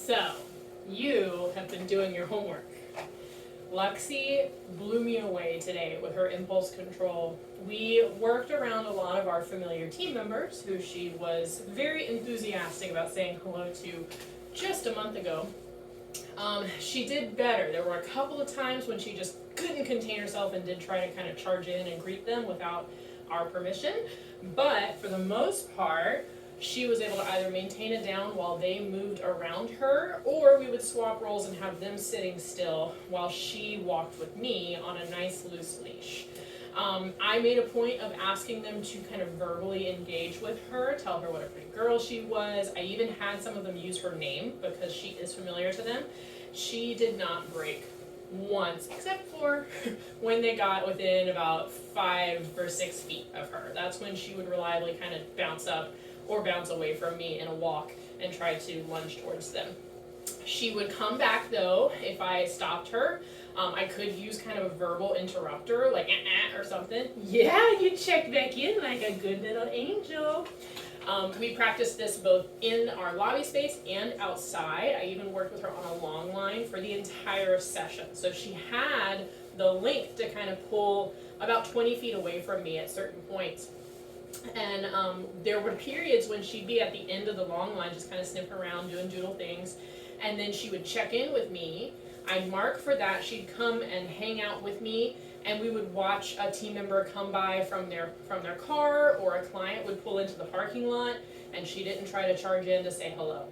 So, you have been doing your homework. Luxie blew me away today with her impulse control. We worked around a lot of our familiar team members who she was very enthusiastic about saying hello to just a month ago. She did better. There were a couple of times when she just couldn't contain herself and did try to kind of charge in and greet them without our permission. But for the most part, she was able to either maintain it down while they moved around her, or we would swap roles and have them sitting still while she walked with me on a nice loose leash. I made a point of asking them to kind of verbally engage with her, tell her what a pretty girl she was. I even had some of them use her name because she is familiar to them. She did not break once, except for when they got within about 5 or 6 feet of her. That's when she would reliably kind of bounce up or bounce away from me in a walk and try to lunge towards them. She would come back though if I stopped her. I could use kind of a verbal interrupter, like or something. Yeah, you checked back in like a good little angel. We practiced this both in our lobby space and outside. I even worked with her on a long line for the entire session. So she had the length to kind of pull about 20 feet away from me at certain points. And there were periods when she'd be at the end of the long line just kind of sniffing around, doing doodle things. And then she would check in with me. I'd mark for that. She'd come and hang out with me, and we would watch a team member come by from their car, or a client would pull into the parking lot, and she didn't try to charge in to say hello.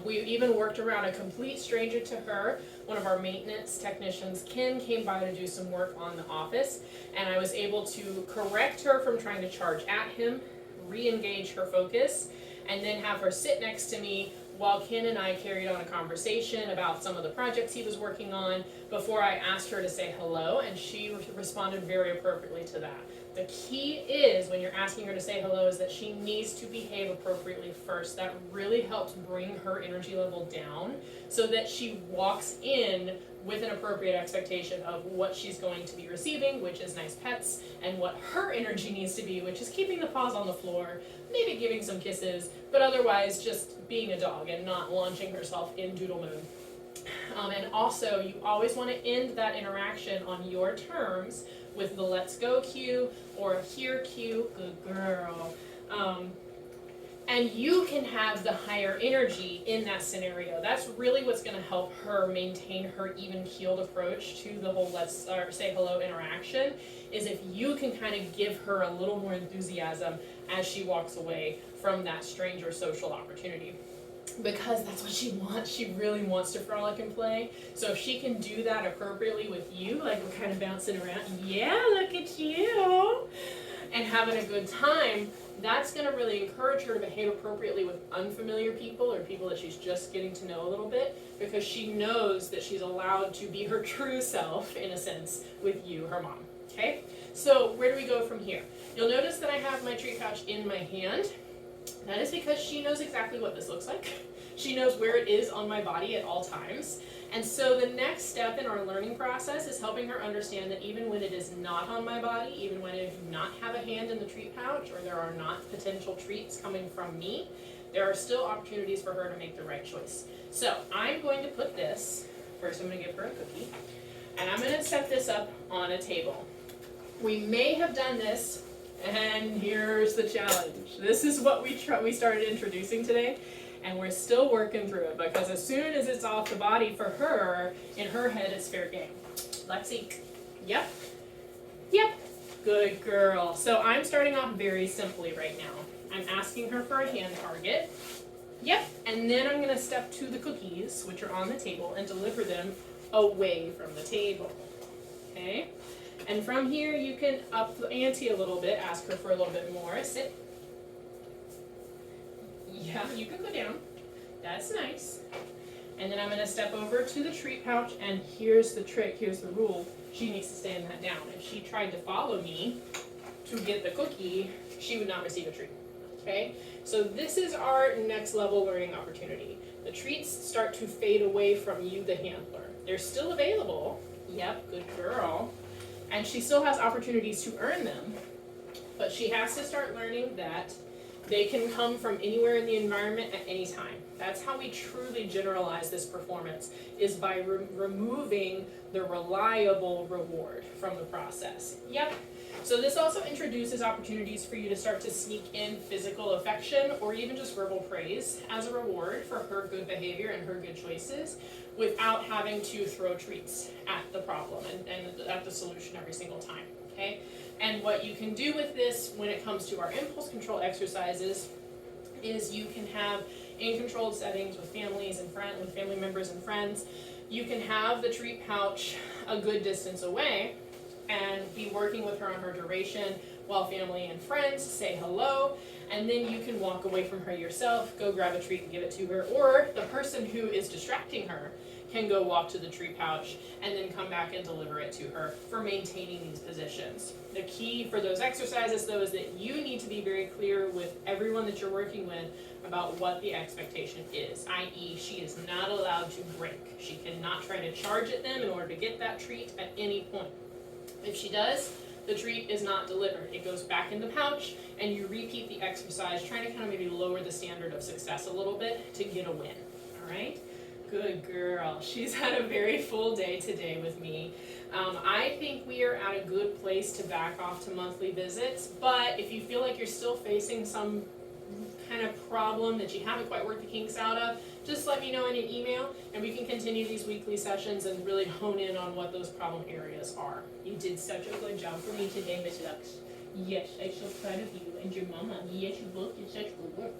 We even worked around a complete stranger to her. One of our maintenance technicians, Ken, came by to do some work on the office, and I was able to correct her from trying to charge at him, re-engage her focus, and then have her sit next to me while Ken and I carried on a conversation about some of the projects he was working on before I asked her to say hello, and she responded very appropriately to that. The key is, when you're asking her to say hello, is that she needs to behave appropriately first. That really helps bring her energy level down so that she walks in with an appropriate expectation of what she's going to be receiving, which is nice pets, and what her energy needs to be, which is keeping the paws on the floor, maybe giving some kisses, but otherwise just being a dog and not launching herself in doodle moon. And also, you always want to end that interaction on your terms with the let's go cue or here cue, good girl. And you can have the higher energy in that scenario. That's really what's going to help her maintain her even-keeled approach to the whole let's say hello interaction, is if you can kind of give her a little more enthusiasm as she walks away from that stranger social opportunity. Because that's what she wants. She really wants to frolic and play. So if she can do that appropriately with you, like we're kind of bouncing around, yeah, look at you, and having a good time, that's going to really encourage her to behave appropriately with unfamiliar people or people that she's just getting to know a little bit, because she knows that she's allowed to be her true self, in a sense, with you, her mom. Okay? So where do we go from here? You'll notice that I have my treat pouch in my hand. That is because she knows exactly what this looks like. She knows where it is on my body at all times. And so the next step in our learning process is helping her understand that even when it is not on my body, even when I do not have a hand in the treat pouch, or there are not potential treats coming from me, there are still opportunities for her to make the right choice. So I'm going to put this, first I'm going to give her a cookie, and I'm going to set this up on a table. We may have done this, and here's the challenge. This is what we started introducing today, and we're still working through it, because as soon as it's off the body for her, in her head it's fair game. Lexi, yep, good girl. So I'm starting off very simply right now. I'm asking her for a hand target, yep, and then I'm gonna step to the cookies, which are on the table, and deliver them away from the table, okay? And from here, you can up the ante a little bit, ask her for a little bit more. Sit. Yeah, you can go down. That's nice. And then I'm going to step over to the treat pouch, and here's the trick, here's the rule. She needs to stand that down. If she tried to follow me to get the cookie, she would not receive a treat. Okay? So this is our next level learning opportunity. The treats start to fade away from you, the handler. They're still available. Yep, good girl. And she still has opportunities to earn them, but she has to start learning that They can come from anywhere in the environment at any time. That's how we truly generalize this performance, is by removing the reliable reward from the process. Yep. So this also introduces opportunities for you to start to sneak in physical affection or even just verbal praise as a reward for her good behavior and her good choices, without having to throw treats at the problem and at the solution every single time, okay? And what you can do with this when it comes to our impulse control exercises is you can have, in controlled settings with families and with family members and friends, you can have the treat pouch a good distance away and be working with her on her duration while family and friends say hello, and then you can walk away from her yourself, go grab a treat and give it to her, or the person who is distracting her can go walk to the treat pouch and then come back and deliver it to her for maintaining these positions. The key for those exercises, though, is that you need to be very clear with everyone that you're working with about what the expectation is, i.e. she is not allowed to break. She cannot try to charge at them in order to get that treat at any point. If she does, the treat is not delivered. It goes back in the pouch, and you repeat the exercise, trying to kind of maybe lower the standard of success a little bit to get a win, all right? Good girl. She's had a very full day today with me. I think we are at a good place to back off to monthly visits, but if you feel like you're still facing some kind of problem that you haven't quite worked the kinks out of, just let me know in an email and we can continue these weekly sessions and really hone in on what those problem areas are. You did such a good job for me today, Miss Lux. Yes, I'm so proud of you and your mama. Yes, you both did such good work.